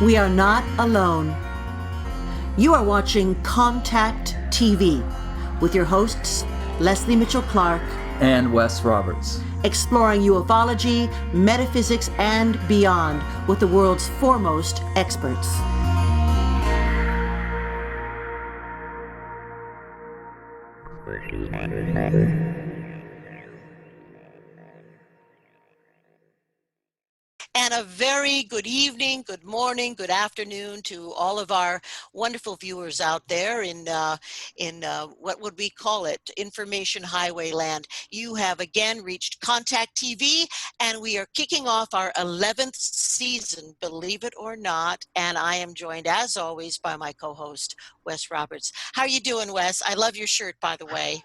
We are not alone. You are watching Contact TV with your hosts, Lesley Mitchell-Clark and Wes Roberts, exploring ufology, metaphysics, and beyond with the world's foremost experts. And a very good evening, good morning, good afternoon to all of our wonderful viewers out there in what would we call it, Information Highway Land. You have again reached Contact TV, and we are kicking off our 11th season, believe it or not. And I am joined, as always, by my co-host, Wes Roberts. How are you doing, Wes? I love your shirt, by the way.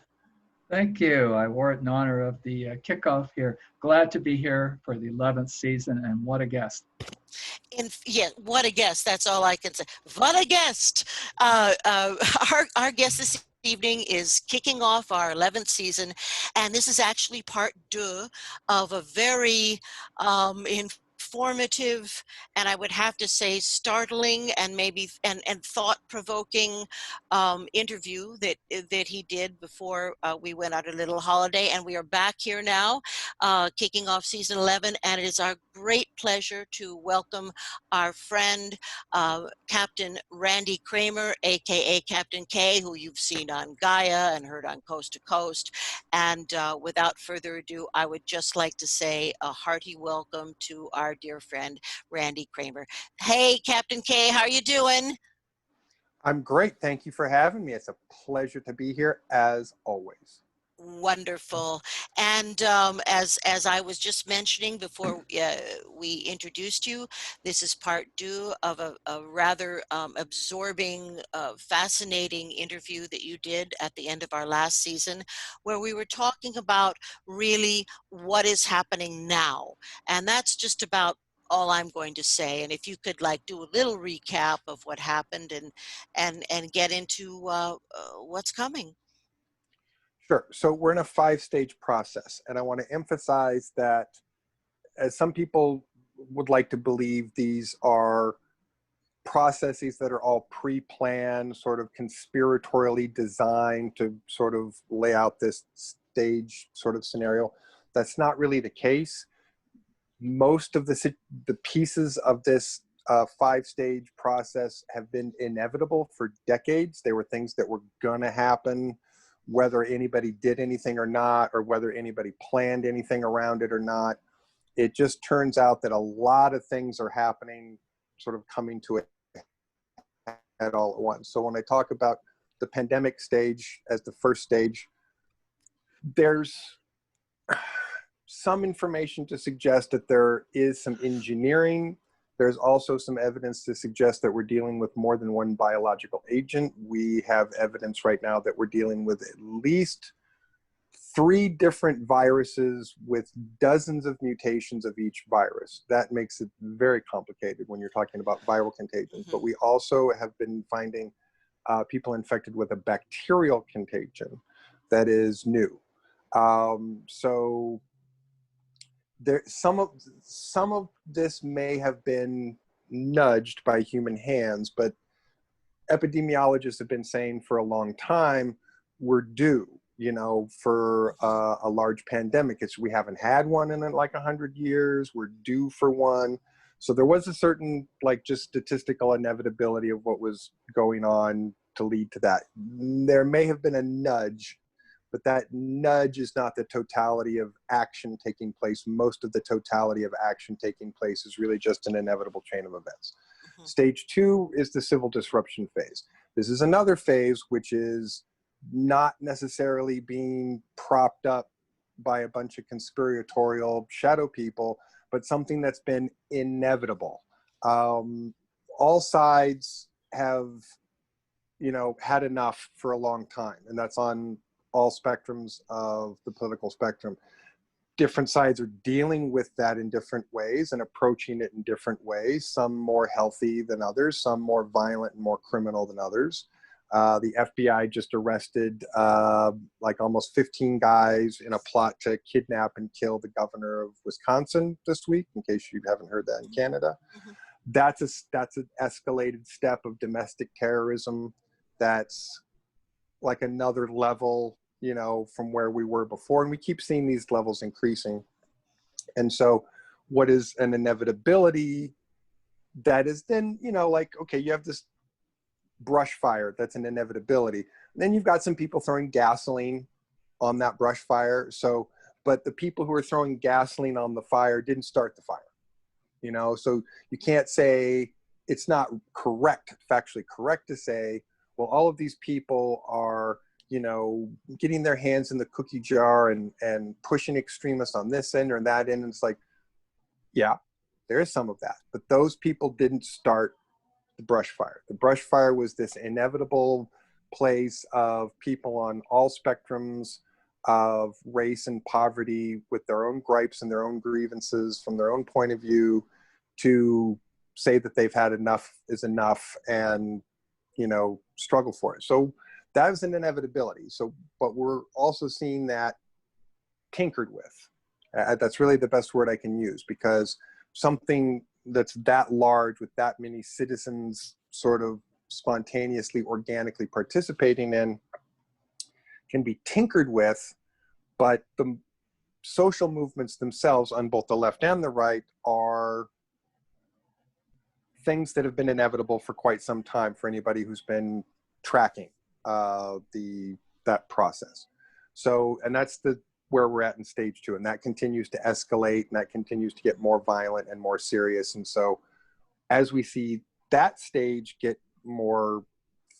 Thank you. I wore it in honor of the kickoff here. Glad to be here for the 11th season, and what a guest. Yeah, what a guest. That's all I can say. What a guest. Our guest this evening is kicking off our 11th season, and this is actually part 2 of a very informative, and I would have to say startling and maybe and thought-provoking interview that he did before we went on a little holiday. And we are back here now, kicking off season 11, and it is our great pleasure to welcome our friend Captain Randy Cramer, aka Captain Kaye, who you've seen on Gaia and heard on Coast to Coast. And without further ado, I would just like to say a hearty welcome to our dear friend Randy Cramer. Hey, Captain Kaye, how are you doing? I'm great. Thank you for having me. It's a pleasure to be here as always. Wonderful. And as I was just mentioning before we introduced you, this is part 2 of a rather absorbing, fascinating interview that you did at the end of our last season, where we were talking about really what is happening now. And that's just about all I'm going to say. And if you could do a little recap of what happened and get into what's coming. Sure. So we're in a 5-stage process, and I want to emphasize that, as some people would like to believe, these are processes that are all pre-planned, sort of conspiratorially designed to sort of lay out this stage sort of scenario. That's not really the case. Most of the pieces of this 5-stage process have been inevitable for decades. They were things that were going to happen, whether anybody did anything or not, or whether anybody planned anything around it or not. It just turns out that a lot of things are happening, sort of coming to it at all at once. So when I talk about the pandemic stage as the first stage, there's some information to suggest that there is some engineering. There's also some evidence to suggest that we're dealing with more than one biological agent. We have evidence right now that we're dealing with at least 3 different viruses with dozens of mutations of each virus. That makes it very complicated when you're talking about viral contagions. But we also have been finding people infected with a bacterial contagion that is new. So there, some of this may have been nudged by human hands, but epidemiologists have been saying for a long time we're due, for a large pandemic. We haven't had one in like 100 years. We're due for one. So there was a certain just statistical inevitability of what was going on to lead to that. There may have been a nudge, but that nudge is not the totality of action taking place. Most of the totality of action taking place is really just an inevitable chain of events. Mm-hmm. Stage 2 is the civil disruption phase. This is another phase which is not necessarily being propped up by a bunch of conspiratorial shadow people, but something that's been inevitable. All sides have, had enough for a long time, and that's on all spectrums of the political spectrum. Different sides are dealing with that in different ways and approaching it in different ways, some more healthy than others, some more violent and more criminal than others. The FBI just arrested almost 15 guys in a plot to kidnap and kill the governor of Wisconsin this week, in case you haven't heard that in Canada. that's an escalated step of domestic terrorism. That's like another level, you know, from where we were before. And we keep seeing these levels increasing. And so what is an inevitability that is then, you know, like, okay, you have this brush fire, that's an inevitability. And then you've got some people throwing gasoline on that brush fire. So, but the people who are throwing gasoline on the fire didn't start the fire, you know? So you can't say, it's not correct, factually correct to say, well, all of these people are, you know, getting their hands in the cookie jar and pushing extremists on this end or that end. And it's like, yeah, there is some of that, but those people didn't start the brush fire. The brush fire was this inevitable place of people on all spectrums of race and poverty with their own gripes and their own grievances from their own point of view to say that they've had enough is enough and, you know, struggle for it. So that was an inevitability. So, but we're also seeing that tinkered with. That's really the best word I can use, because something that's that large with that many citizens sort of spontaneously, organically participating in can be tinkered with, but the social movements themselves on both the left and the right are things that have been inevitable for quite some time for anybody who's been tracking that process. So, and that's where we're at in stage 2, and that continues to escalate and that continues to get more violent and more serious. And so as we see that stage get more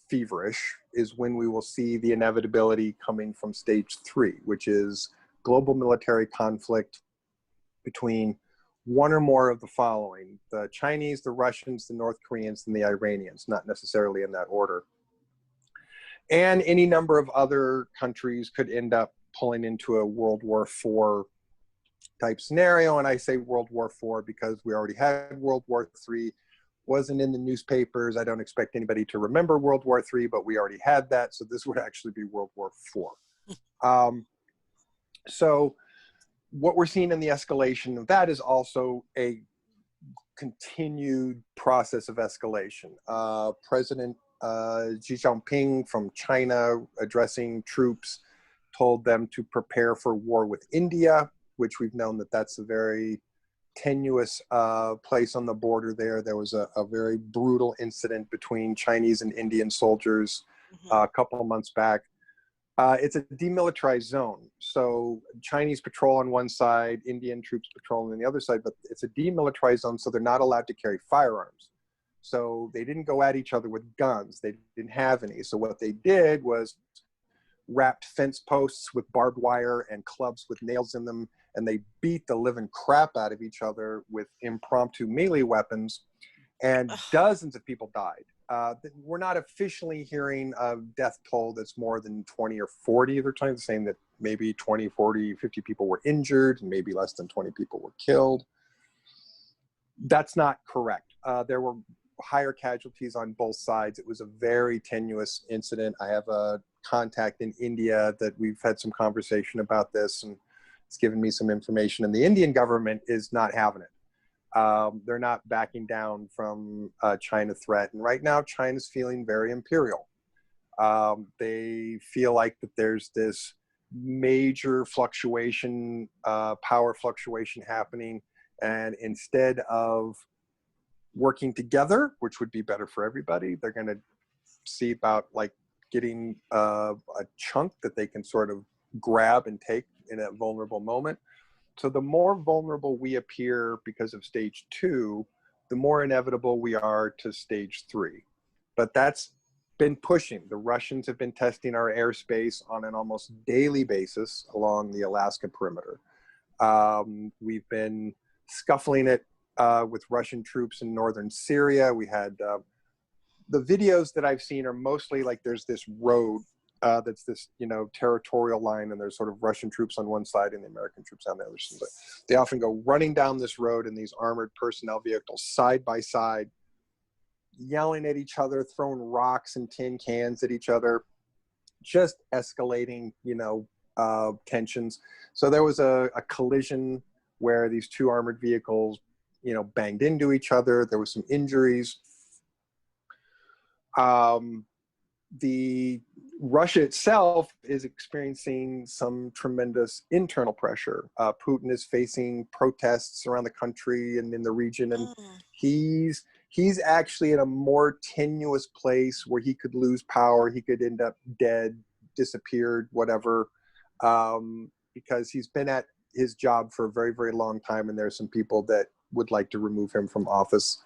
feverish is when we will see the inevitability coming from stage 3, which is global military conflict between one or more of the following: the Chinese, the Russians, the North Koreans, and the Iranians, not necessarily in that order. And any number of other countries could end up pulling into a World War IV type scenario. And I say World War IV because we already had World War III, wasn't in the newspapers. I don't expect anybody to remember World War III, but we already had that. So this would actually be World War IV. So what we're seeing in the escalation of that is also a continued process of escalation. President Xi Jinping from China, addressing troops, told them to prepare for war with India, which we've known that that's a very tenuous place on the border there. There was a very brutal incident between Chinese and Indian soldiers a couple of months back. It's a demilitarized zone. So Chinese patrol on one side, Indian troops patrol on the other side, but it's a demilitarized zone, so they're not allowed to carry firearms. So they didn't go at each other with guns. They didn't have any. So what they did was wrapped fence posts with barbed wire and clubs with nails in them, and they beat the living crap out of each other with impromptu melee weapons, and dozens of people died. We're not officially hearing a death toll that's more than 20 or 40. They're saying that maybe 20, 40, 50 people were injured, and maybe less than 20 people were killed. That's not correct. There were higher casualties on both sides. It was a very tenuous incident. I have a contact in India that we've had some conversation about this, and it's given me some information, and the Indian government is not having it. They're not backing down from China threat. And right now, China's feeling very imperial. They feel like that there's this major fluctuation, power fluctuation happening. And instead of working together, which would be better for everybody, they're going to see about like getting a chunk that they can sort of grab and take in a vulnerable moment. So the more vulnerable we appear because of stage 2, the more inevitable we are to stage 3. But that's been pushing. The Russians have been testing our airspace on an almost daily basis along the Alaska perimeter. We've been scuffling it with Russian troops in northern Syria. We had the videos that I've seen are mostly like there's this road that's this, you know, territorial line, and there's sort of Russian troops on one side and the American troops on the other side. They often go running down this road in these armored personnel vehicles side by side, yelling at each other, throwing rocks and tin cans at each other, just escalating, you know, tensions. So there was a collision where these two armored vehicles banged into each other. There was some injuries. The Russia itself is experiencing some tremendous internal pressure. Putin is facing protests around the country and in the region, and he's actually in a more tenuous place where he could lose power. He could end up dead, disappeared, whatever, because he's been at his job for a very, very long time, and there's some people that would like to remove him from office.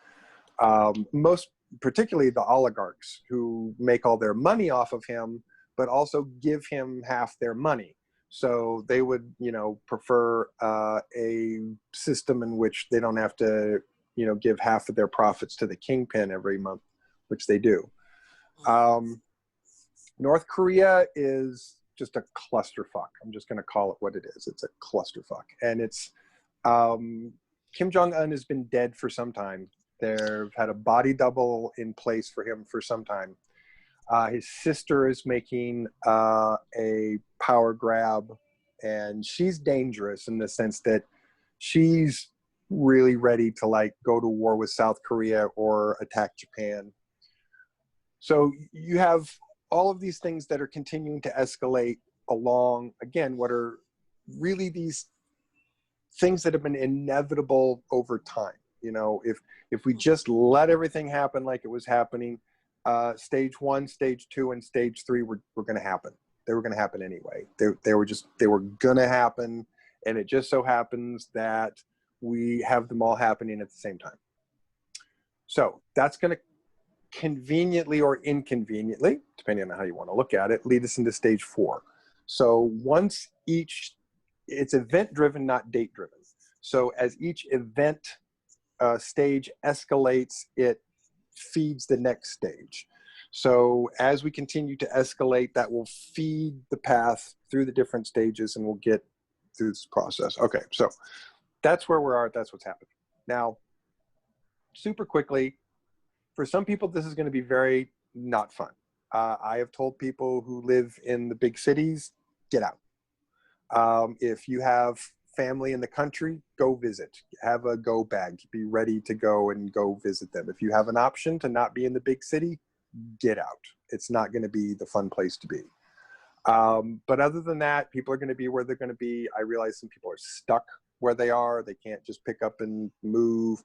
Most particularly the oligarchs who make all their money off of him, but also give him half their money. So they would, prefer a system in which they don't have to, give half of their profits to the kingpin every month, which they do. North Korea is just a clusterfuck. I'm just going to call it what it is. It's a clusterfuck. And it's, Kim Jong-un has been dead for some time. They've had a body double in place for him for some time. His sister is making a power grab, and she's dangerous in the sense that she's really ready to go to war with South Korea or attack Japan. So you have all of these things that are continuing to escalate along, again, what are really these things that have been inevitable over time. If we just let everything happen like it was happening, stage 1, stage 2, and stage 3 were going to happen. They were going to happen anyway. They were going to happen, and it just so happens that we have them all happening at the same time. So that's going to conveniently or inconveniently, depending on how you want to look at it, lead us into stage 4. So once it's event-driven, not date-driven. So as each event stage escalates, it feeds the next stage. So as we continue to escalate, that will feed the path through the different stages, and we'll get through this process. Okay, so that's where we are. That's what's happening. Now, super quickly, for some people, this is going to be very not fun. I have told people who live in the big cities, get out. If you have family in the country, go visit. Have a go bag. Be ready to go and go visit them. If you have an option to not be in the big city, get out. It's not going to be the fun place to be. But other than that, people are going to be where they're going to be. I realize some people are stuck where they are. They can't just pick up and move.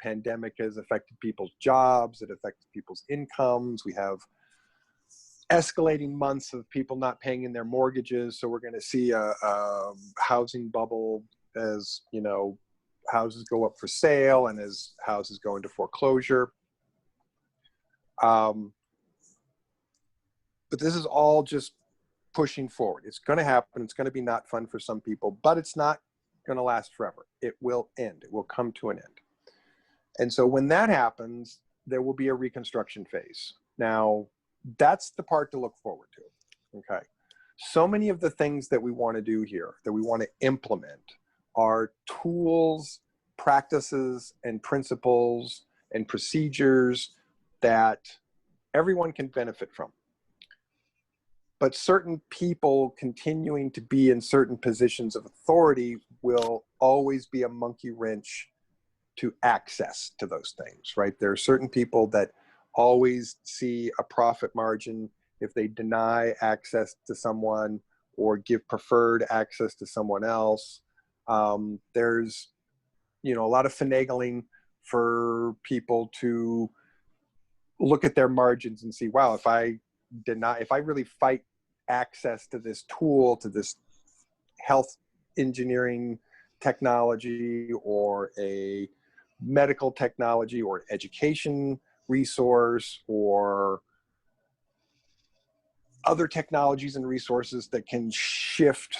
Pandemic has affected people's jobs. It affected people's incomes. We have escalating months of people not paying in their mortgages. So we're going to see a housing bubble as, houses go up for sale and as houses go into foreclosure. But this is all just pushing forward. It's going to happen. It's going to be not fun for some people, but it's not going to last forever. It will end. It will come to an end. And so when that happens, there will be a reconstruction phase. Now, that's the part to look forward to, okay? So many of the things that we want to do here, that we want to implement, are tools, practices, and principles and procedures that everyone can benefit from. But certain people continuing to be in certain positions of authority will always be a monkey wrench to access to those things, right? There are certain people that always see a profit margin if they deny access to someone or give preferred access to someone else. There's, a lot of finagling for people to look at their margins and see, wow, if I really fight access to this tool, to this health engineering technology or a medical technology or education resource or other technologies and resources that can shift,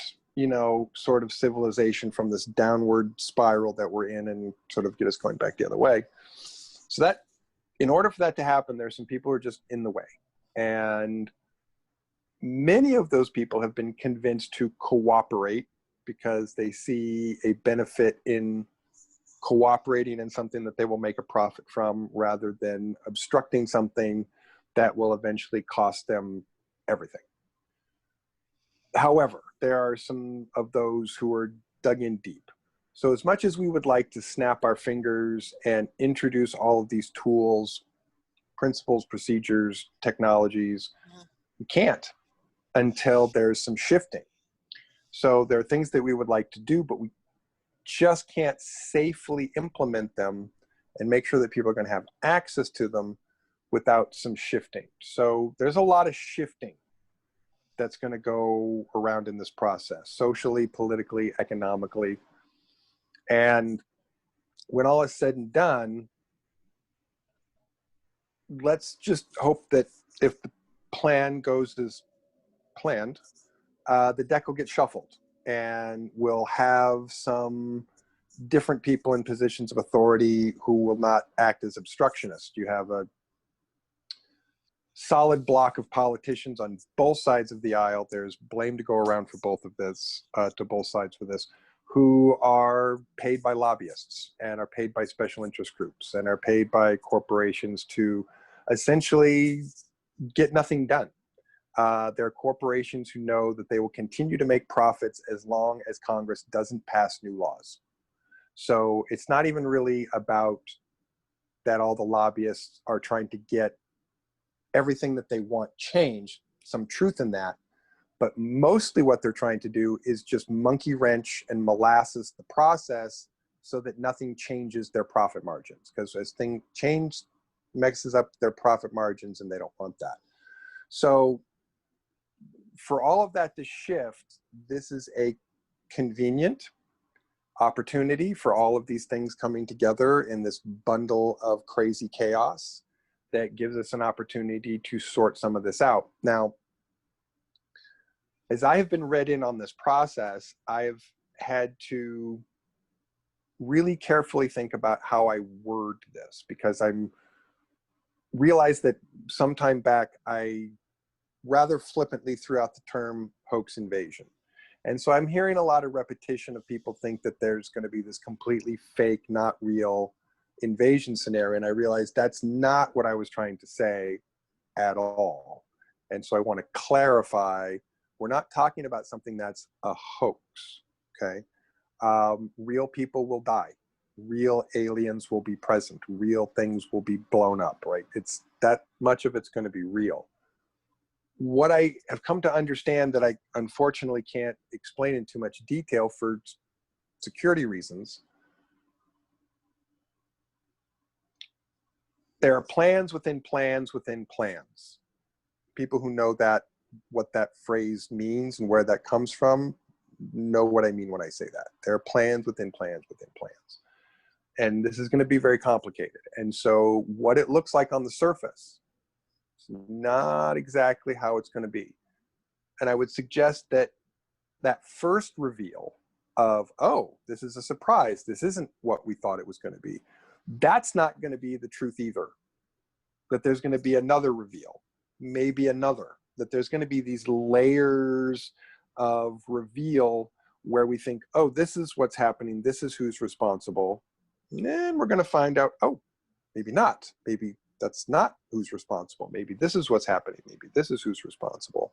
sort of civilization from this downward spiral that we're in and sort of get us going back the other way. So that, in order for that to happen, there's some people who are just in the way. And many of those people have been convinced to cooperate because they see a benefit in cooperating in something that they will make a profit from rather than obstructing something that will eventually cost them everything. However, there are some of those who are dug in deep. So as much as we would like to snap our fingers and introduce all of these tools, principles, procedures, technologies, we can't until there's some shifting. So there are things that we would like to do, but we just can't safely implement them and make sure that people are going to have access to them without some shifting. So there's a lot of shifting that's going to go around in this process, socially, politically, economically. And when all is said and done, let's just hope that if the plan goes as planned, the deck will get shuffled and we'll have some different people in positions of authority who will not act as obstructionists. You have a solid block of politicians on both sides of the aisle. There's blame to go around for both of this, to both sides for this, who are paid by lobbyists and are paid by special interest groups and are paid by corporations to essentially get nothing done. There are corporations who know that they will continue to make profits as long as Congress doesn't pass new laws. So it's not even really about that all the lobbyists are trying to get everything that they want changed, some truth in that, but mostly what they're trying to do is just monkey wrench and molasses the process so that nothing changes their profit margins, because as things change, messes up their profit margins and they don't want that. So for all of that to shift, this is a convenient opportunity for all of these things coming together in this bundle of crazy chaos that gives us an opportunity to sort some of this out. Now, as I have been read in on this process, I've had to really carefully think about how I word this, because I'm realized that some time back I rather flippantly threw out the term hoax invasion. And so I'm hearing a lot of repetition of people think that there's going to be this completely fake, not real invasion scenario. And I realized that's not what I was trying to say at all. And so I want to clarify, we're not talking about something that's a hoax, okay? Real people will die. Real aliens will be present. Real things will be blown up, right? It's that much of it's going to be real. What I have come to understand that I unfortunately can't explain in too much detail for security reasons, there are plans within plans within plans. People who know that, what that phrase means and where that comes from, know what I mean when I say that. There are plans within plans within plans. And this is going to be very complicated. And so what it looks like on the surface, not exactly how it's going to be. And I would suggest that that first reveal of, oh, this is a surprise, this isn't what we thought it was going to be, that's not going to be the truth either. That there's going to be another reveal, maybe another, that there's going to be these layers of reveal where we think, oh, this is what's happening, this is who's responsible. And then we're going to find out, oh, maybe not. Maybe that's not who's responsible. Maybe this is what's happening. Maybe this is who's responsible.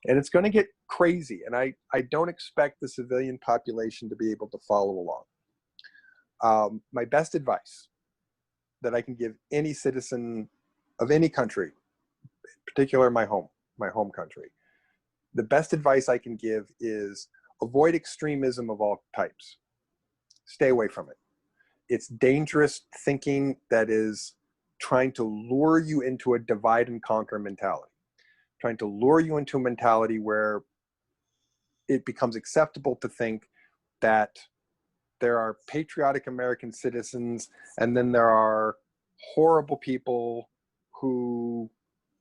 And it's going to get crazy. And I don't expect the civilian population to be able to follow along. My best advice that I can give any citizen of any country, in particular my home country, the best advice I can give is avoid extremism of all types. Stay away from it. It's dangerous thinking that is trying to lure you into a divide and conquer mentality, trying to lure you into a mentality where it becomes acceptable to think that there are patriotic American citizens and then there are horrible people who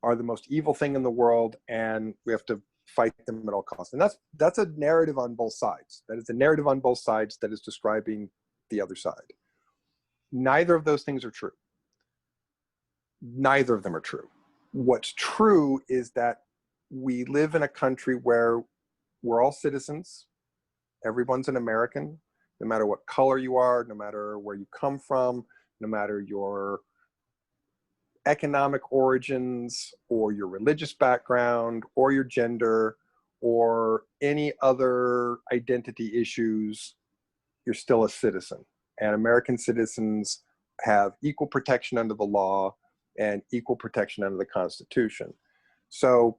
are the most evil thing in the world and we have to fight them at all costs. And that's a narrative on both sides. That is a narrative on both sides that is describing the other side. Neither of those things are true. Neither of them are true. What's true is that we live in a country where we're all citizens. Everyone's an American, no matter what color you are, no matter where you come from, no matter your economic origins or your religious background or your gender or any other identity issues. you're still a citizen. And American citizens have equal protection under the law and equal protection under the Constitution. So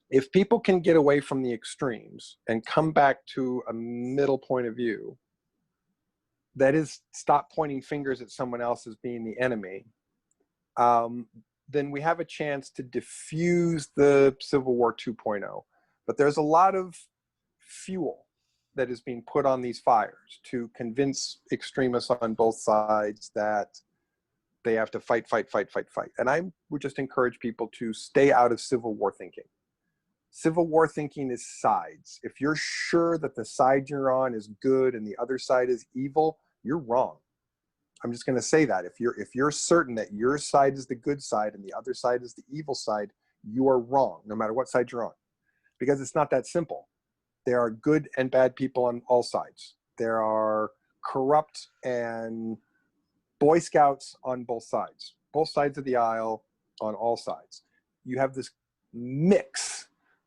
if people can get away from the extremes and come back to a middle point of view, that is, stop pointing fingers at someone else as being the enemy, then we have a chance to diffuse the Civil War 2.0. But there's a lot of fuel that is being put on these fires to convince extremists on both sides that they have to fight. And I would just encourage people to stay out of Civil War thinking. Civil War thinking is sides. If you're sure that the side you're on is good and the other side is evil, you're wrong. I'm just going to say that. If you're certain that your side is the good side and the other side is the evil side, you are wrong, no matter what side you're on. Because it's not that simple. There are good and bad people on all sides. There are corrupt and Boy Scouts on both sides of the aisle, on all sides. You have this mix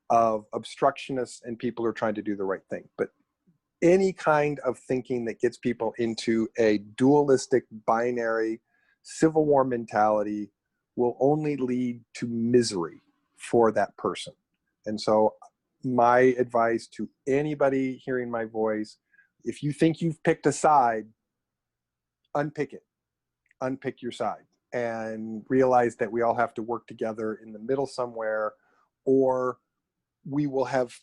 of obstructionists and people who are trying to do the right thing. But any kind of thinking that gets people into a dualistic, binary, Civil War mentality will only lead to misery for that person. And so my advice to anybody hearing my voice, if you think you've picked a side, unpick it. Unpick your side and realize that we all have to work together in the middle somewhere, or we will have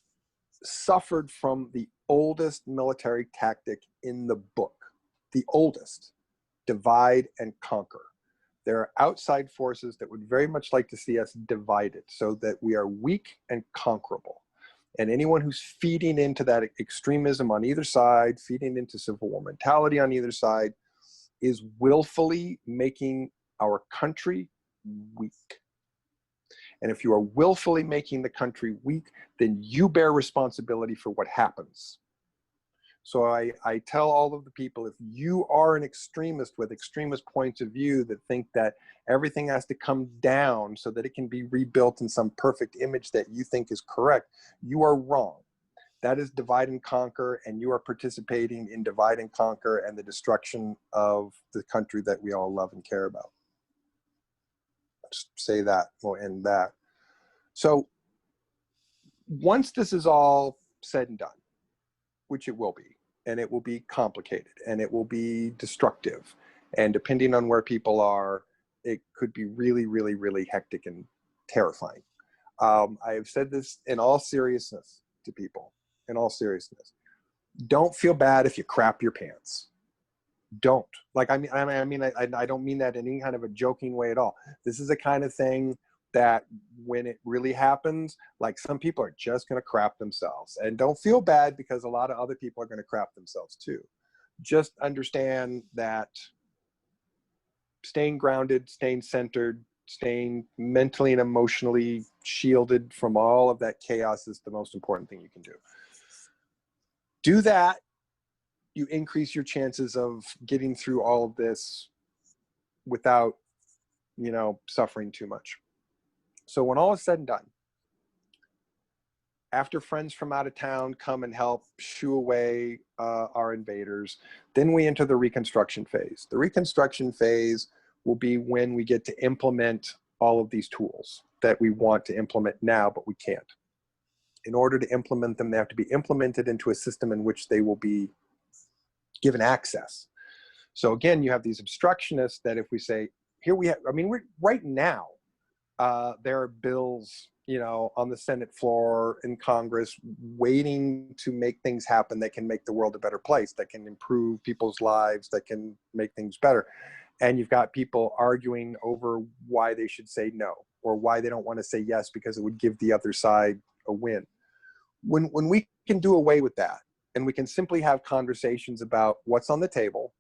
suffered from the oldest military tactic in the book. The oldest: divide and conquer. There are outside forces that would very much like to see us divided so that we are weak and conquerable. And anyone who's feeding into that extremism on either side, feeding into Civil War mentality on either side, is willfully making our country weak. And if you are willfully making the country weak, then you bear responsibility for what happens. So I tell all of the people, if you are an extremist with extremist points of view that think that everything has to come down so that it can be rebuilt in some perfect image that you think is correct, you are wrong. That is divide and conquer, and you are participating in divide and conquer and the destruction of the country that we all love and care about. Just say that, we'll end that. So once this is all said and done, which it will be, and it will be complicated, and it will be destructive, and depending on where people are, it could be really, really, really hectic and terrifying. I have said this in all seriousness to people. In all seriousness, don't feel bad if you crap your pants. Don't. Like, I don't mean that in any kind of a joking way at all. This is the kind of thing that when it really happens, like, some people are just going to crap themselves. And don't feel bad, because a lot of other people are going to crap themselves too. Just understand that staying grounded, staying centered, staying mentally and emotionally shielded from all of that chaos is the most important thing you can do. Do that, you increase your chances of getting through all of this without, suffering too much. So when all is said and done, after friends from out of town come and help shoo away our invaders, then we enter the Reconstruction Phase. The Reconstruction Phase will be when we get to implement all of these tools that we want to implement now, but we can't. In order to implement them, they have to be implemented into a system in which they will be given access. So again, you have these obstructionists that if we say, here we have, we're right now, there are bills, on the Senate floor in Congress waiting to make things happen that can make the world a better place, that can improve people's lives, that can make things better. And you've got people arguing over why they should say no, or why they don't want to say yes because it would give the other side a win. When we can do away with that, and we can simply have conversations about what's on the table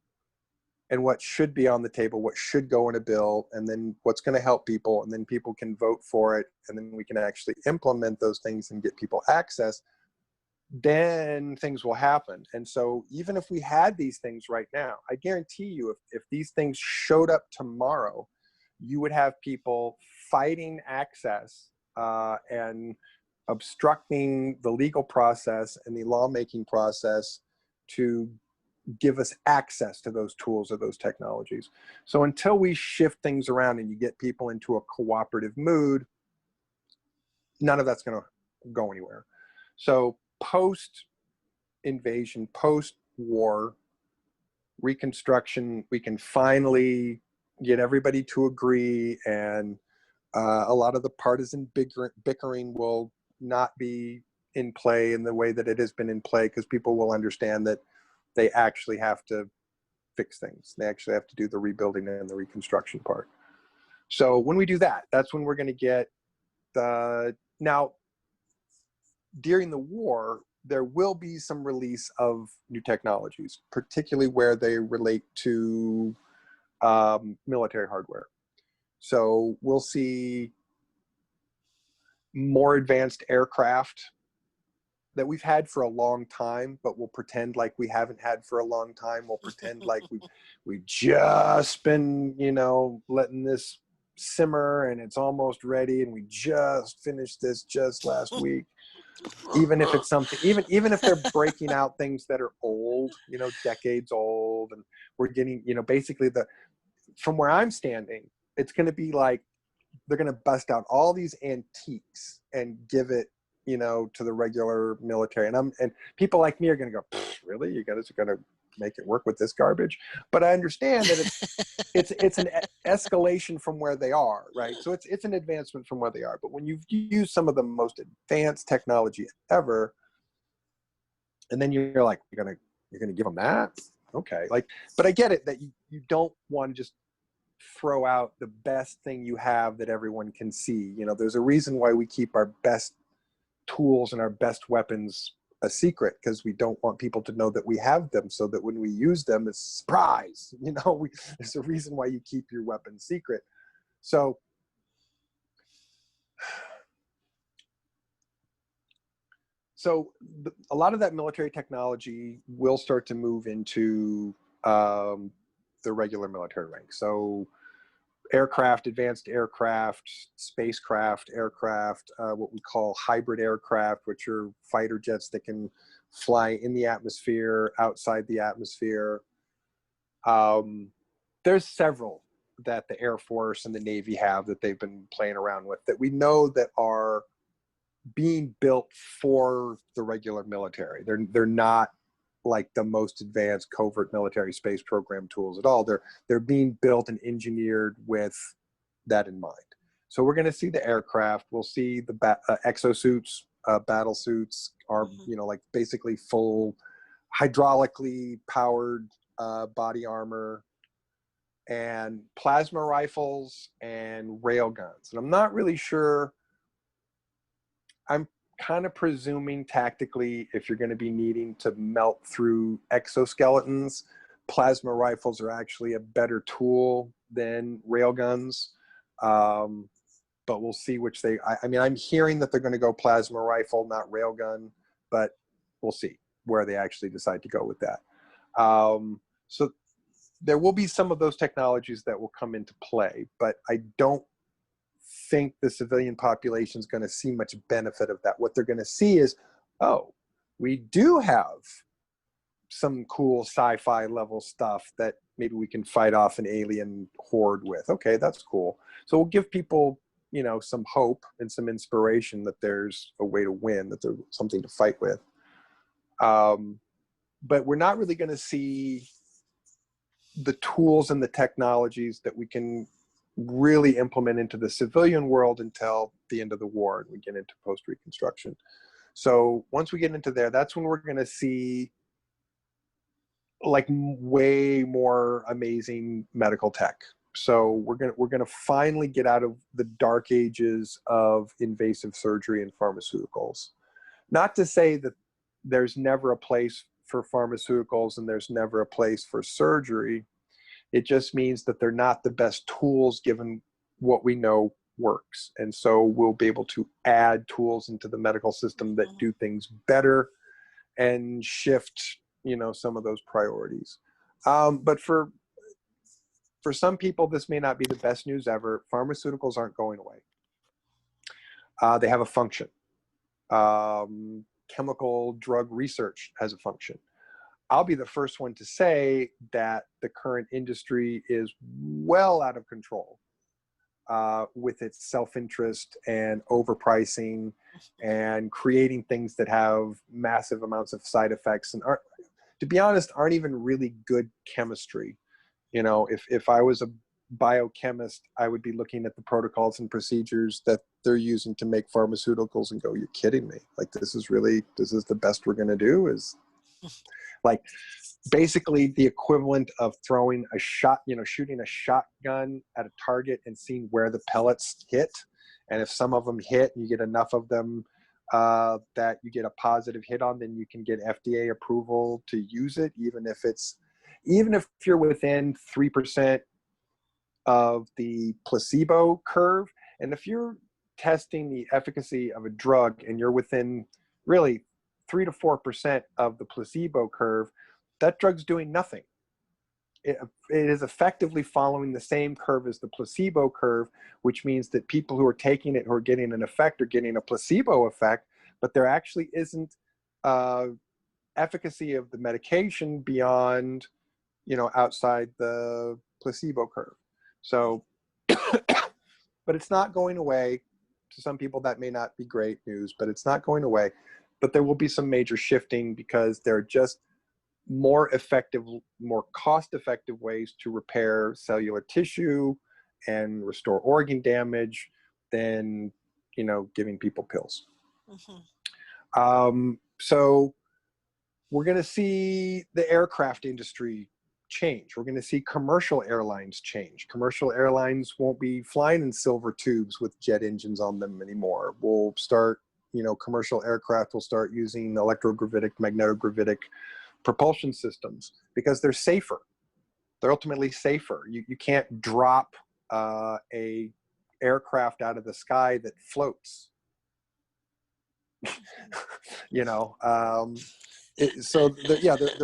and what should be on the table, what should go in a bill, and then what's going to help people, and then people can vote for it, and then we can actually implement those things and get people access, then things will happen. And so even if we had these things right now, I guarantee you, if these things showed up tomorrow, you would have people fighting access and obstructing the legal process and the lawmaking process to give us access to those tools or those technologies. So until we shift things around and you get people into a cooperative mood, none of that's going to go anywhere. So post invasion, post war, Reconstruction, we can finally get everybody to agree, and a lot of the partisan bickering will not be in play in the way that it has been in play, because people will understand that they actually have to fix things. They actually have to do the rebuilding and the reconstruction part. So when we do that, that's when we're going to get now, during the war, there will be some release of new technologies, particularly where they relate to military hardware. So we'll see more advanced aircraft that we've had for a long time, but we'll pretend like we haven't had for a long time. We'll pretend like we've just been, you know, letting this simmer and it's almost ready, and we just finished this just last week. Even if it's something, even if they're breaking out things that are old, you know, decades old, and we're getting, you know, basically from where I'm standing, it's going to be like they're going to bust out all these antiques and give it, you know, to the regular military. And people like me are going to go, really? You guys are going to make it work with this garbage? But I understand that it's an escalation from where they are, right? So it's an advancement from where they are. But when you've used some of the most advanced technology ever, and then you're like, you're gonna give them that? Okay. Like, but I get it that you don't want to just throw out the best thing you have that everyone can see. You know, there's a reason why we keep our best tools and our best weapons a secret, because we don't want people to know that we have them, so that when we use them, it's a surprise. You know, there's a reason why you keep your weapons secret. So a lot of that military technology will start to move into the regular military ranks. So aircraft, advanced aircraft, spacecraft, aircraft, what we call hybrid aircraft, which are fighter jets that can fly in the atmosphere, outside the atmosphere. There's several that the Air Force and the Navy have that they've been playing around with, that we know that are being built for the regular military. They're not like the most advanced covert military space program tools at all. They're being built and engineered with that in mind. So we're going to see the aircraft. We'll see the exosuits, battle suits, are you know, like basically full hydraulically powered body armor, and plasma rifles and rail guns. And I'm not really sure. I'm kind of presuming tactically, if you're going to be needing to melt through exoskeletons, plasma rifles are actually a better tool than railguns. But we'll see which I mean, I'm hearing that they're going to go plasma rifle, not railgun, but we'll see where they actually decide to go with that. So there will be some of those technologies that will come into play, but I don't think the civilian population is going to see much benefit of that. What they're going to see is, oh, we do have some cool sci-fi level stuff that maybe we can fight off an alien horde with. Okay, that's cool. So we'll give people, you know, some hope and some inspiration that there's a way to win, that there's something to fight with. But we're not really going to see the tools and the technologies that we can really implement into the civilian world until the end of the war, and we get into post-Reconstruction. So once we get into there, that's when we're going to see like way more amazing medical tech. So we're going to finally get out of the dark ages of invasive surgery and pharmaceuticals. Not to say that there's never a place for pharmaceuticals and there's never a place for surgery. It just means that they're not the best tools given what we know works. And so we'll be able to add tools into the medical system that do things better and shift, you know, some of those priorities. But for some people, this may not be the best news ever. Pharmaceuticals aren't going away. They have a function. Chemical drug research has a function. I'll be the first one to say that the current industry is well out of control with its self-interest and overpricing and creating things that have massive amounts of side effects and aren't, to be honest, aren't even really good chemistry. You know, if I was a biochemist, I would be looking at the protocols and procedures that they're using to make pharmaceuticals and go, you're kidding me. Like, this is the best we're going to do? Is like basically the equivalent of throwing a shot, shooting a shotgun at a target and seeing where the pellets hit. And if some of them hit and you get enough of them that you get a positive hit on, then you can get FDA approval to use it, even if you're within 3% of the placebo curve. And if you're testing the efficacy of a drug and you're within really 3 to 4% of the placebo curve, that drug's doing nothing. It is effectively following the same curve as the placebo curve, which means that people who are taking it, who are getting an effect, are getting a placebo effect, but there actually isn't efficacy of the medication beyond, outside the placebo curve. So, but it's not going away. To some people, that may not be great news, but it's not going away. But there will be some major shifting because there are just more effective, more cost-effective ways to repair cellular tissue and restore organ damage than, giving people pills. So we're going to see the aircraft industry change. We're going to see commercial airlines change. Commercial airlines won't be flying in silver tubes with jet engines on them anymore. We'll start, commercial aircraft will start using electrogravitic, magnetogravitic propulsion systems because they're safer. They're ultimately safer. You can't drop a aircraft out of the sky that floats. They're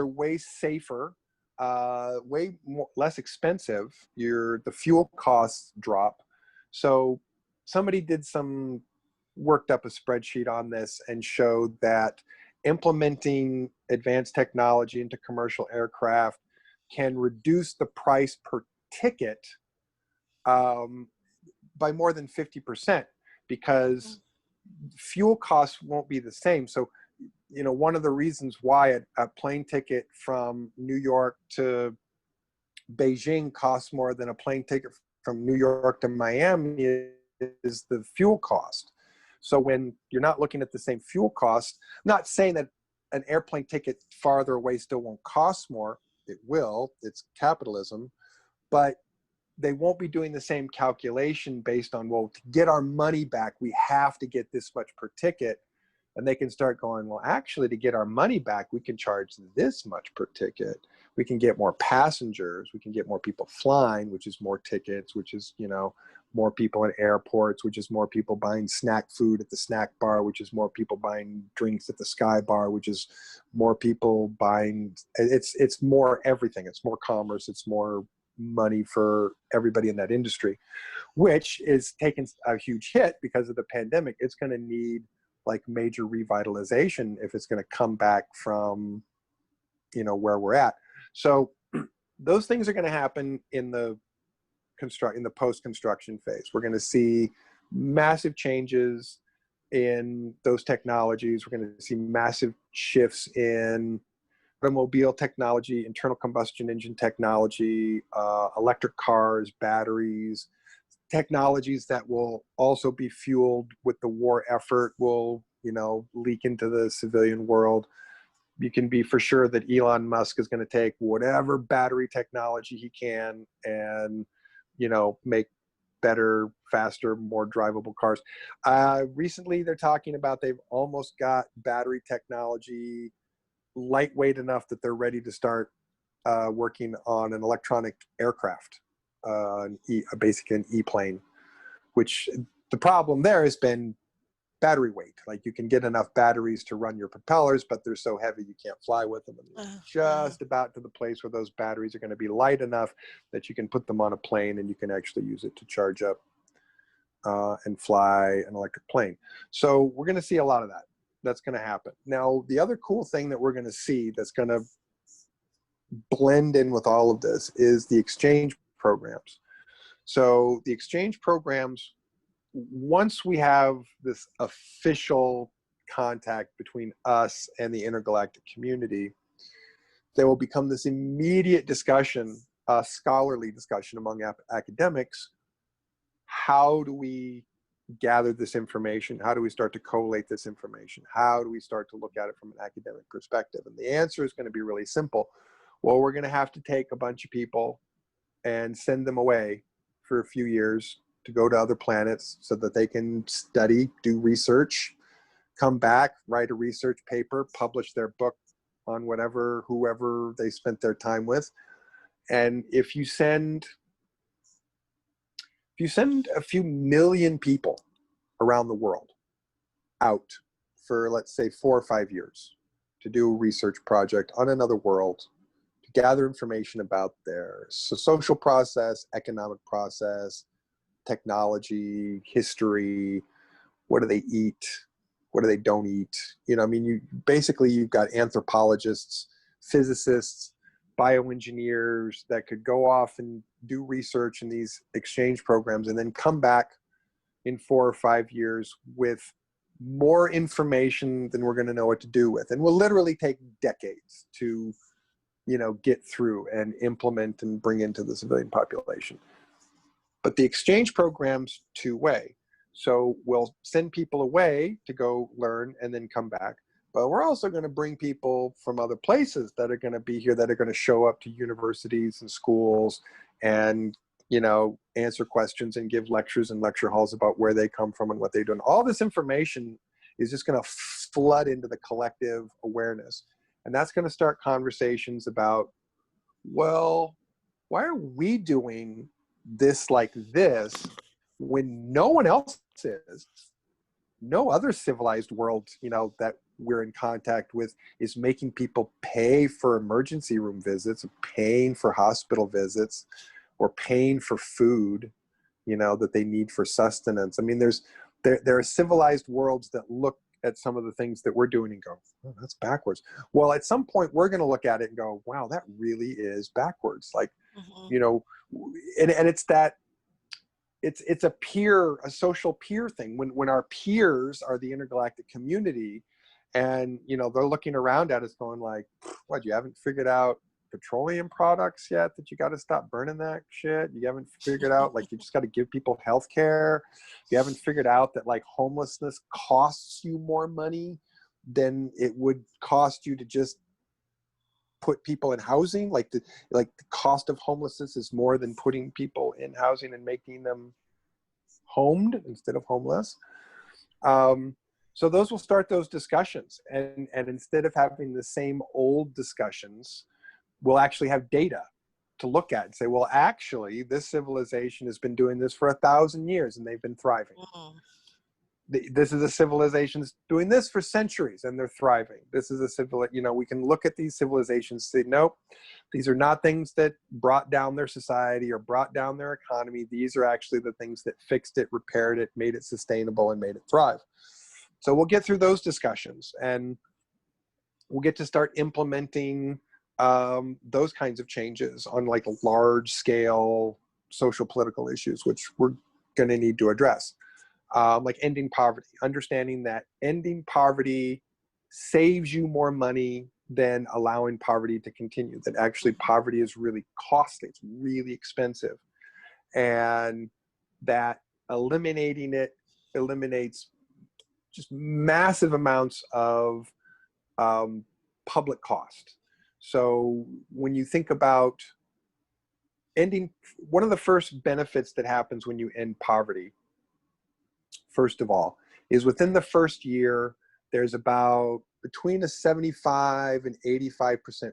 way safer, way less expensive. The fuel costs drop. So somebody worked up a spreadsheet on this and showed that implementing advanced technology into commercial aircraft can reduce the price per ticket by more than 50% because fuel costs won't be the same. So, one of the reasons why a plane ticket from New York to Beijing costs more than a plane ticket from New York to Miami is the fuel cost. So when you're not looking at the same fuel cost, I'm not saying that an airplane ticket farther away still won't cost more. It will. It's capitalism. But they won't be doing the same calculation based on, well, to get our money back, we have to get this much per ticket. And they can start going, well, actually, to get our money back, we can charge this much per ticket. We can get more passengers. We can get more people flying, which is more tickets, which is, more people in airports, which is more people buying snack food at the snack bar, which is more people buying drinks at the Sky Bar, which is more people buying. It's more everything. It's more commerce. It's more money for everybody in that industry, which is taking a huge hit because of the pandemic. It's going to need like major revitalization if it's going to come back from, where we're at. So those things are going to happen in the post-construction phase. We're going to see massive changes in those technologies. We're going to see massive shifts in automobile technology, internal combustion engine technology, electric cars, batteries, technologies that will also be fueled with the war effort will, leak into the civilian world. You can be for sure that Elon Musk is going to take whatever battery technology he can and, make better, faster, more drivable cars. Recently, they're talking about they've almost got battery technology lightweight enough that they're ready to start working on an electronic aircraft, basically an E-plane, which the problem there has been battery weight. Like you can get enough batteries to run your propellers, but they're so heavy you can't fly with them. And just about to the place where those batteries are going to be light enough that you can put them on a plane and you can actually use it to charge up and fly an electric plane. So we're going to see a lot of that. That's going to happen. Now, the other cool thing that we're going to see that's going to blend in with all of this is the exchange programs. So the exchange programs, once we have this official contact between us and the intergalactic community, there will become this immediate discussion, scholarly discussion among academics. How do we gather this information? How do we start to collate this information? How do we start to look at it from an academic perspective? And the answer is going to be really simple. Well, we're going to have to take a bunch of people and send them away for a few years to go to other planets so that they can study, do research, come back, write a research paper, publish their book on whatever, whoever they spent their time with. And if you send a few million people around the world out for, let's say, 4 or 5 years to do a research project on another world, to gather information about their social process, economic process, technology, history, what do they eat, what do they don't eat? You know, I mean, you've got anthropologists, physicists, bioengineers that could go off and do research in these exchange programs and then come back in 4 or 5 years with more information than we're going to know what to do with. And will literally take decades to, get through and implement and bring into the civilian population. But the exchange program's two-way. So we'll send people away to go learn and then come back. But we're also going to bring people from other places that are going to be here, that are going to show up to universities and schools and, answer questions and give lectures in lecture halls about where they come from and what they do. And all this information is just going to flood into the collective awareness. And that's going to start conversations about, well, why are we doing this like this when no one else is? No other civilized world, that we're in contact with is making people pay for emergency room visits, paying for hospital visits, or paying for food, that they need for sustenance. I mean, there are civilized worlds that look at some of the things that we're doing and go, oh, that's backwards. Well, at some point we're going to look at it and go, wow, that really is backwards. Like, and it's that, it's a social peer thing. When our peers are the intergalactic community, and they're looking around at us going like, what, you haven't figured out petroleum products yet, that you got to stop burning that shit? You haven't figured out, like, you just got to give people health care? You haven't figured out that, like, homelessness costs you more money than it would cost you to just put people in housing? Like the cost of homelessness is more than putting people in housing and making them homed instead of homeless. So those will start those discussions, and instead of having the same old discussions, we'll actually have data to look at and say, well, actually, this civilization has been doing this for 1,000 years and they've been thriving. This is a civilization that's doing this for centuries and they're thriving. This is a we can look at these civilizations and say, nope, these are not things that brought down their society or brought down their economy. These are actually the things that fixed it, repaired it, made it sustainable, and made it thrive. So we'll get through those discussions, and we'll get to start implementing those kinds of changes on, like, large scale social political issues, which we're going to need to address. Like ending poverty, understanding that ending poverty saves you more money than allowing poverty to continue, that actually poverty is really costly, it's really expensive, and that eliminating it eliminates just massive amounts of public cost. So when you think about ending, one of the first benefits that happens when you end poverty, first of all, is within the first year, there's about between a 75 and 85%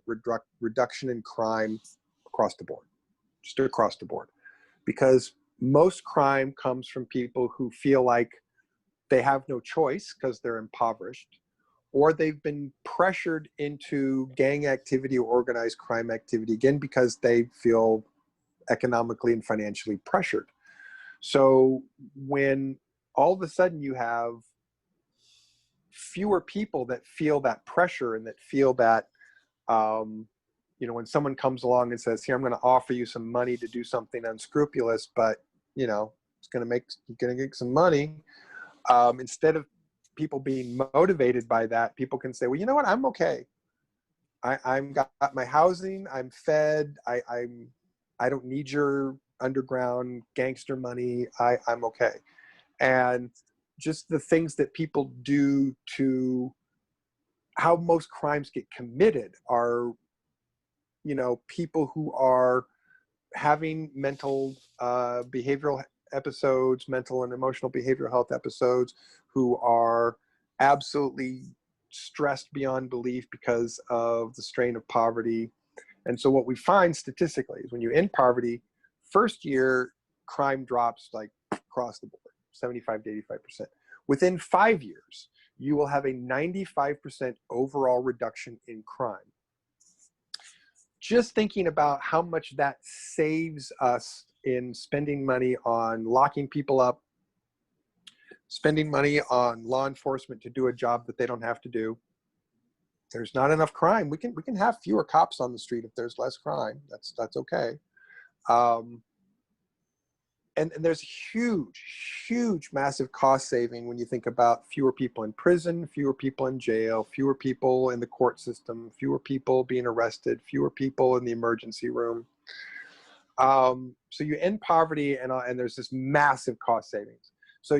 reduction in crime across the board, just across the board. Because most crime comes from people who feel like they have no choice because they're impoverished, or they've been pressured into gang activity or organized crime activity, again, because they feel economically and financially pressured. So when all of a sudden you have fewer people that feel that pressure and that feel that you know, when someone comes along and says, here, I'm going to offer you some money to do something unscrupulous, but, you know, you're going to get some money. Instead of people being motivated by that, people can say, well, you know what, I'm okay. I'm got my housing, I'm fed, I don't need your underground gangster money, I'm okay. And just the things that people do to how most crimes get committed are, you know, people who are having mental behavioral episodes, mental and emotional behavioral health episodes, who are absolutely stressed beyond belief because of the strain of poverty. And so what we find statistically is when you're in poverty, first year crime drops like across the board, 75 to 85%. Within 5 years, you will have a 95% overall reduction in crime. Just thinking about how much that saves us in spending money on locking people up, spending money on law enforcement to do a job that they don't have to do. There's not enough crime. We can have fewer cops on the street if there's less crime. That's okay. And there's huge, massive cost saving when you think about fewer people in prison, fewer people in jail, fewer people in the court system, fewer people being arrested, fewer people in the emergency room. So you end poverty, and there's this massive cost savings. So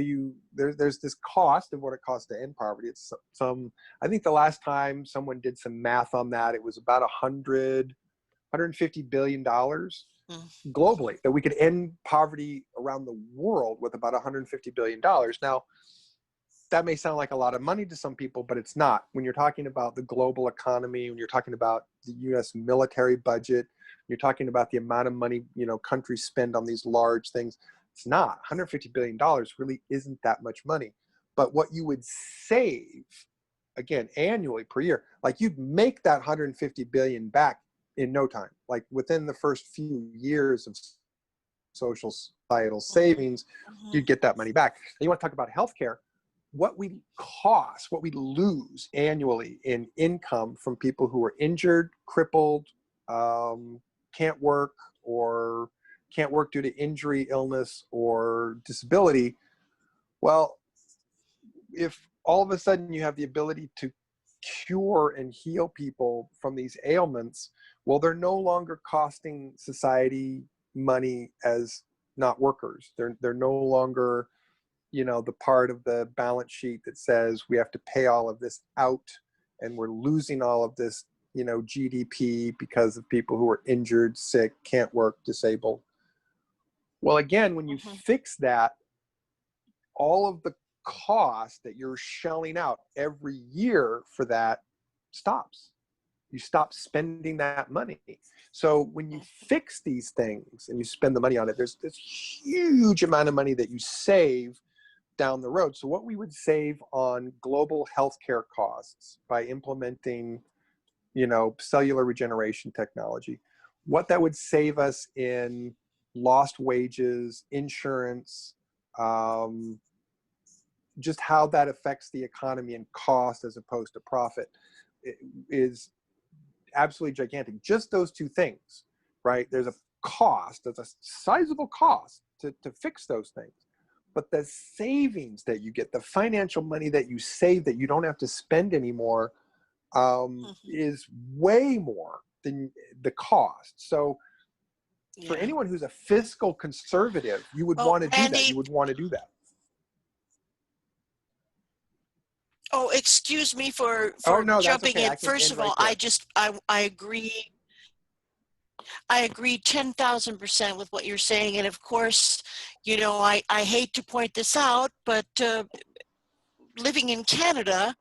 there's this cost of what it costs to end poverty. It's I think the last time someone did some math on that, it was about $150 billion globally, that we could end poverty around the world with about $150 billion. Now, that may sound like a lot of money to some people, but it's not. When you're talking about the global economy, when you're talking about the U.S. military budget, you're talking about the amount of money, you know, countries spend on these large things. It's not. $150 billion really isn't that much money. But what you would save, again, annually per year, like you'd make that $150 billion back in no time. Like within the first few years of social societal savings, you'd get that money back. And you want to talk about healthcare, what we lose annually in income from people who are injured, crippled, can't work due to injury, illness, or disability. Well, if all of a sudden you have the ability to cure and heal people from these ailments, well, they're no longer costing society money as not workers. They're no longer, you know, the part of the balance sheet that says we have to pay all of this out and we're losing all of this, you know, GDP because of people who are injured, sick, can't work, disabled. Well, again, when you fix that, all of the cost that you're shelling out every year for that stops. You stop spending that money. So when you fix these things and you spend the money on it, there's this huge amount of money that you save down the road. So what we would save on global healthcare costs by implementing, you know, cellular regeneration technology, what that would save us in lost wages, insurance, just how that affects the economy and cost as opposed to profit is absolutely gigantic. Just those two things, right? There's a sizable cost to fix those things. But the savings that you get, the financial money that you save that you don't have to spend anymore, is way more than the cost. So for anyone who's a fiscal conservative, you would want to do that. You would want to do that. Oh, excuse me for no, jumping okay. in. First of all, I agree. I agree 10,000% with what you're saying. And of course, you know, I hate to point this out, but living in Canada,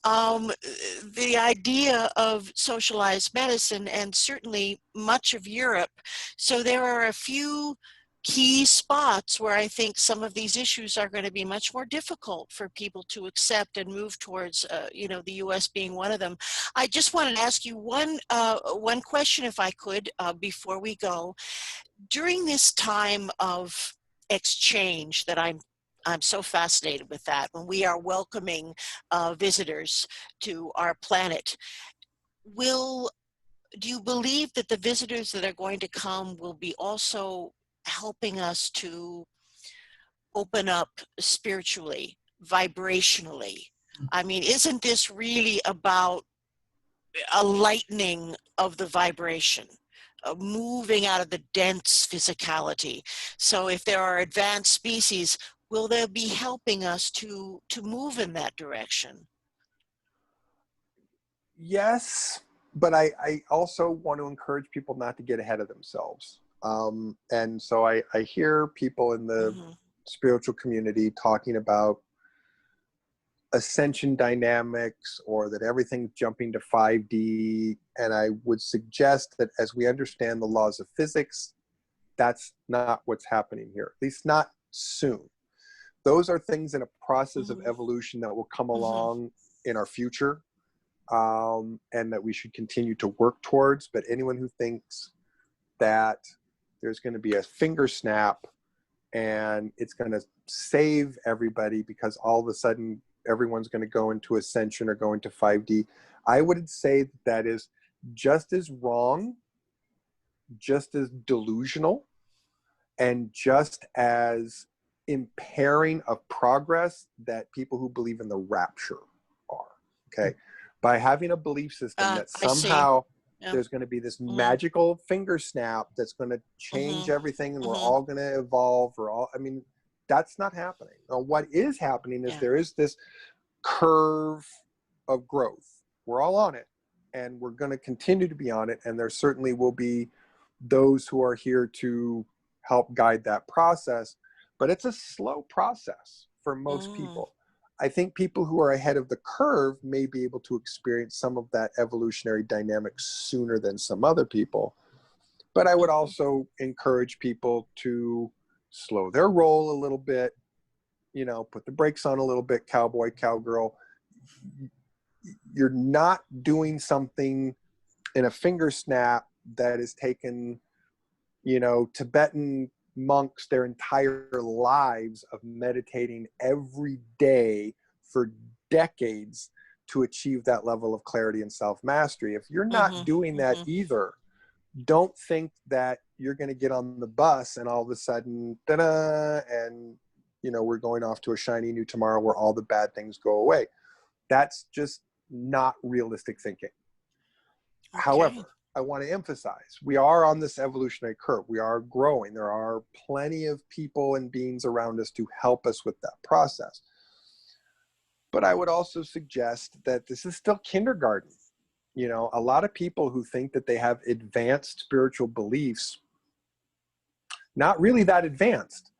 the idea of socialized medicine, and certainly much of Europe, so there are a few key spots where I think some of these issues are going to be much more difficult for people to accept and move towards, you know, the U.S. being one of them. I just wanted to ask you one question, if I could, before we go. During this time of exchange that I'm so fascinated with, that when we are welcoming visitors to our planet, will do you believe that the visitors that are going to come will be also helping us to open up spiritually, vibrationally? I mean, isn't this really about a lightening of the vibration, moving out of the dense physicality? So if there are advanced species, will they be helping us to move in that direction? Yes, but I also want to encourage people not to get ahead of themselves. And so I hear people in the Mm-hmm. spiritual community talking about ascension dynamics, or that everything's jumping to 5D. And I would suggest that as we understand the laws of physics, that's not what's happening here, at least not soon. Those are things in a process of Mm-hmm. evolution that will come Mm-hmm. along in our future, and that we should continue to work towards. But anyone who thinks that there's going to be a finger snap and it's going to save everybody because all of a sudden everyone's going to go into ascension or go into 5D, I would say that is just as wrong, just as delusional, and just as impairing of progress that people who believe in the rapture are. Okay, by having a belief system that I see. somehow Yeah. there's going to be this Mm-hmm. magical finger snap that's going to change Mm-hmm. everything, and we're Mm-hmm. all going to evolve, or all, I mean, that's not happening. Now, what is happening is Yeah. there is this curve of growth. We're all on it, and we're going to continue to be on it, and there certainly will be those who are here to help guide that process, but it's a slow process for most people. I think people who are ahead of the curve may be able to experience some of that evolutionary dynamic sooner than some other people. But I would also encourage people to slow their roll a little bit, you know, put the brakes on a little bit, cowboy, cowgirl. You're not doing something in a finger snap that is taken, you know, Tibetan monks their entire lives of meditating every day for decades to achieve that level of clarity and self-mastery. If you're not doing that either, don't think that you're going to get on the bus and all of a sudden, ta-da, and, you know, we're going off to a shiny new tomorrow where all the bad things go away. That's just not realistic thinking. Okay. However, I want to emphasize, we are on this evolutionary curve. We are growing. There are plenty of people and beings around us to help us with that process. But I would also suggest that this is still kindergarten. You know, a lot of people who think that they have advanced spiritual beliefs, not really that advanced.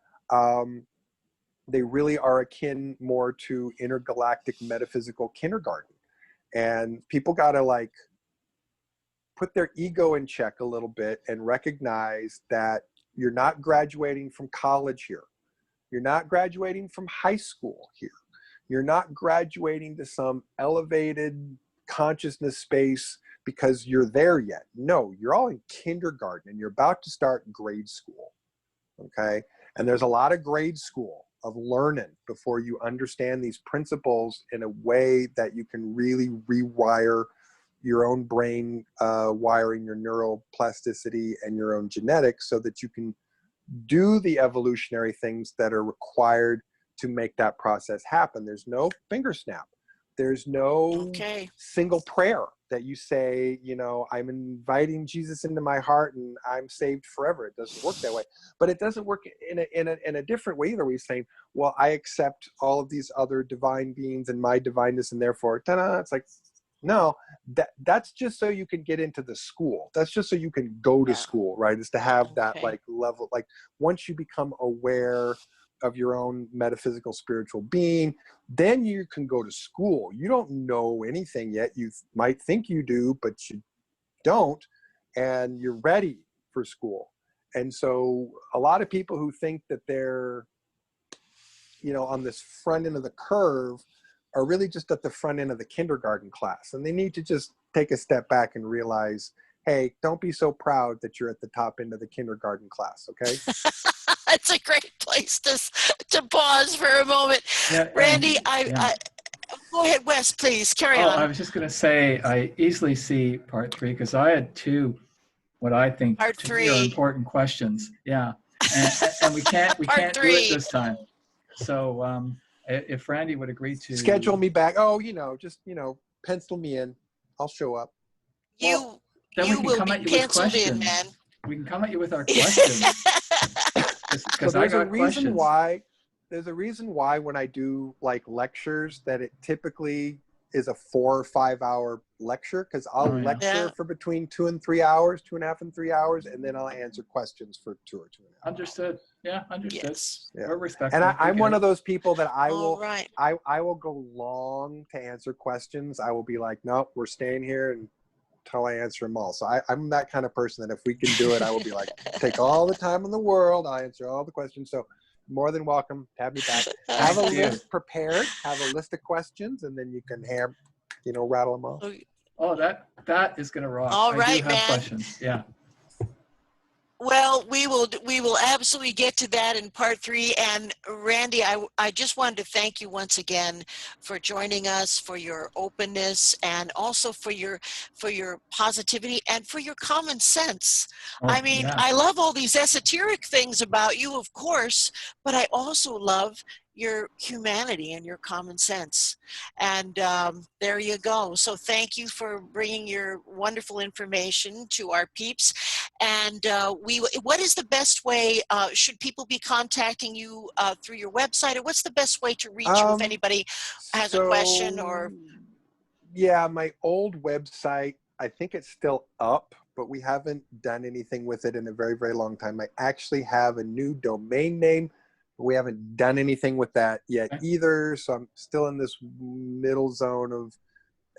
They really are akin more to intergalactic metaphysical kindergarten. And people got to like put their ego in check a little bit and recognize that you're not graduating from college here. You're not graduating from high school here. You're not graduating to some elevated consciousness space because you're there yet. No, you're all in kindergarten and you're about to start grade school. Okay? And there's a lot of grade school of learning before you understand these principles in a way that you can really rewire your own brain wiring, your neural plasticity, and your own genetics so that you can do the evolutionary things that are required to make that process happen. There's no finger snap. There's no single prayer that you say, you know, I'm inviting Jesus into my heart and I'm saved forever. It doesn't work that way. But it doesn't work in a different way either. We're saying, well, I accept all of these other divine beings and my divineness, and therefore, ta-da, it's like, no, that's just so you can get into the school. That's just so you can go to school, right? Is to have that like level, like once you become aware of your own metaphysical spiritual being, then you can go to school. You don't know anything yet. You might think you do, but you don't, and you're ready for school. And so a lot of people who think that they're, you know, on this front end of the curve are really just at the front end of the kindergarten class. And they need to just take a step back and realize, hey, don't be so proud that you're at the top end of the kindergarten class, okay? It's a great place to pause for a moment. Yeah, Randy, yeah. of Go ahead, Wes, please. Carry I on. was just going to say, I easily see part 3 because I had two, what I think Part to me are 3. important questions. Yeah. And we can't Part do it 3. this time. So if Randy would agree to Schedule me back. Oh, just, pencil me in. I'll show up. You then we can will come be at you with penciled in, questions. man. We can come at you with our questions. Because I got questions. There's a reason why when I do like lectures that it typically is a 4 or 5 hour lecture, because I'll lecture Yeah. for between 2 and 3 hours, 2.5 and 3 hours, and then I'll answer questions for 2 or 2.5 hours. Understood. Yeah, understood. Yes. Yeah. We're respectful. And I'm one of those people that I All will right. I will go long to answer questions. I will be like, nope, we're staying here until I answer them all. So I'm that kind of person that if we can do it, I will be like, take all the time in the world. I'll answer all the questions. So more than welcome to have me back. Have a list prepared, have a list of questions, and then you can rattle them off. Oh, that is going to rock. All I right, do have man. questions. Yeah. Well, we will absolutely get to that in part 3. And Randy, I just wanted to thank you once again for joining us, for your openness, and also for your positivity and for your common sense. Oh, I mean, yeah. I love all these esoteric things about you, of course, but I also love your humanity and your common sense. And there you go. So thank you for bringing your wonderful information to our peeps. And what is the best way, should people be contacting you through your website, or what's the best way to reach you if anybody has a question? Or Yeah, my old website, I think it's still up, but we haven't done anything with it in a very, very long time. I actually have a new domain name. We haven't done anything with that yet either. So I'm still in this middle zone of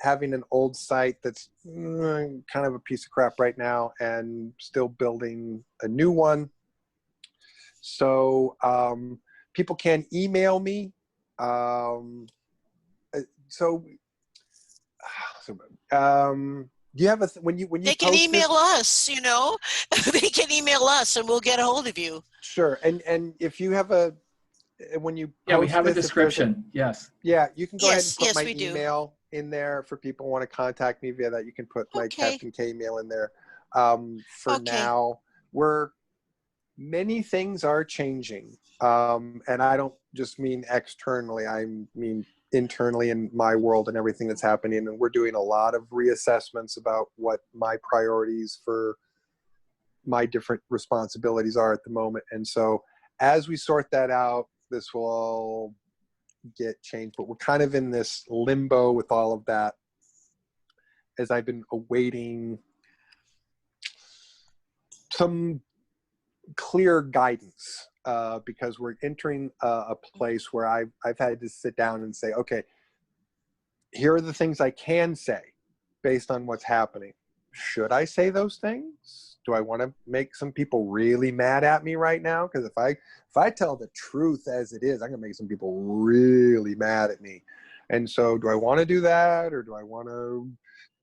having an old site that's kind of a piece of crap right now and still building a new one. So people can email me. Do you have when you they can post email this? us, they can email us and we'll get a hold of you. Sure. And if you have when you we post have a this, description. Yes. Yeah, you can go ahead and put Yes, my we do. email in there for people who want to contact me via that. You can put my Okay. Captain K email in there. For Okay. now, many things are changing. And I don't just mean externally, I mean internally in my world and everything that's happening. And we're doing a lot of reassessments about what my priorities for my different responsibilities are at the moment. And so as we sort that out, this will all get changed, but we're kind of in this limbo with all of that as I've been awaiting some clear guidance, because we're entering a place where I've had to sit down and say, okay, here are the things I can say based on what's happening. Should I say those things? Do I want to make some people really mad at me right now? Because if I tell the truth as it is, I'm going to make some people really mad at me. And so do I want to do that? Or do I want to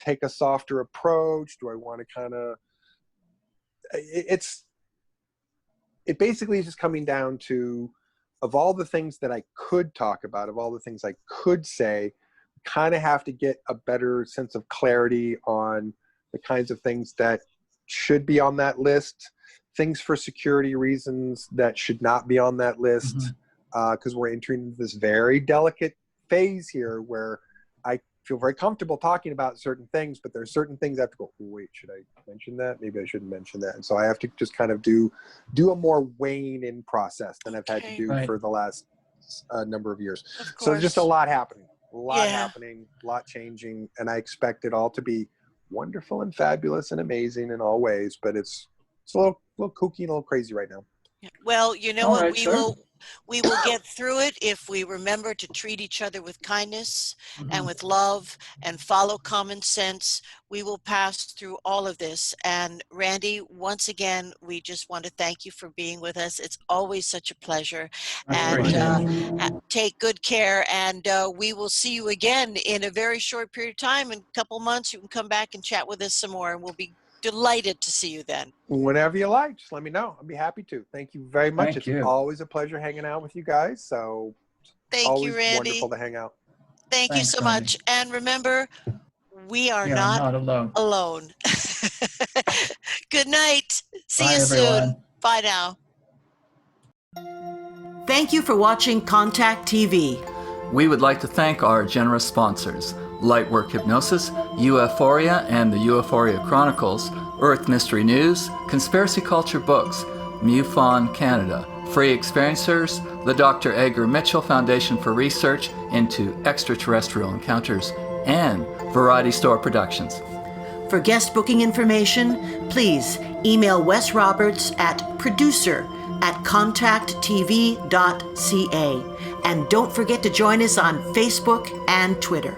take a softer approach? Do I want to kind of, it basically is just coming down to, of all the things that I could talk about, of all the things I could say, kind of have to get a better sense of clarity on the kinds of things that should be on that list, things for security reasons that should not be on that list, because we're entering into this very delicate phase here where I feel very comfortable talking about certain things, but there's certain things I have to go, wait, should I mention that? Maybe I shouldn't mention that. And so I have to just kind of do a more weighing in process than I've had to do for the last number of years. So there's just a lot happening, a lot changing, and I expect it all to be wonderful and fabulous and amazing in all ways, but it's a little kooky and a little crazy right now. Well, you know All what, right, we will get through it if we remember to treat each other with kindness and with love and follow common sense. We will pass through all of this. And Randy, once again, we just want to thank you for being with us. It's always such a pleasure. And take good care. And we will see you again in a very short period of time. In a couple months, you can come back and chat with us some more, and we'll be delighted to see you then. Whenever you like, just let me know. I'll be happy to. Thank you very much. Thank you. Always a pleasure hanging out with you guys. So Thank always you, Randy. wonderful to hang out. Thank you Thanks, so Tony. much. And remember, we are We are not not alone. alone. Good night. See Bye, you everyone. soon. Bye now. Thank you for watching Contact TV. We would like to thank our generous sponsors: Lightwork Hypnosis, UFOria and the UFOria Chronicles, Earth Mystery News, Conspiracy Culture Books, MUFON Canada, Free Experiencers, the Dr. Edgar Mitchell Foundation for Research into Extraterrestrial Encounters, and Variety Store Productions. For guest booking information, please email Wes Roberts at producer@contacttv.ca. And don't forget to join us on Facebook and Twitter.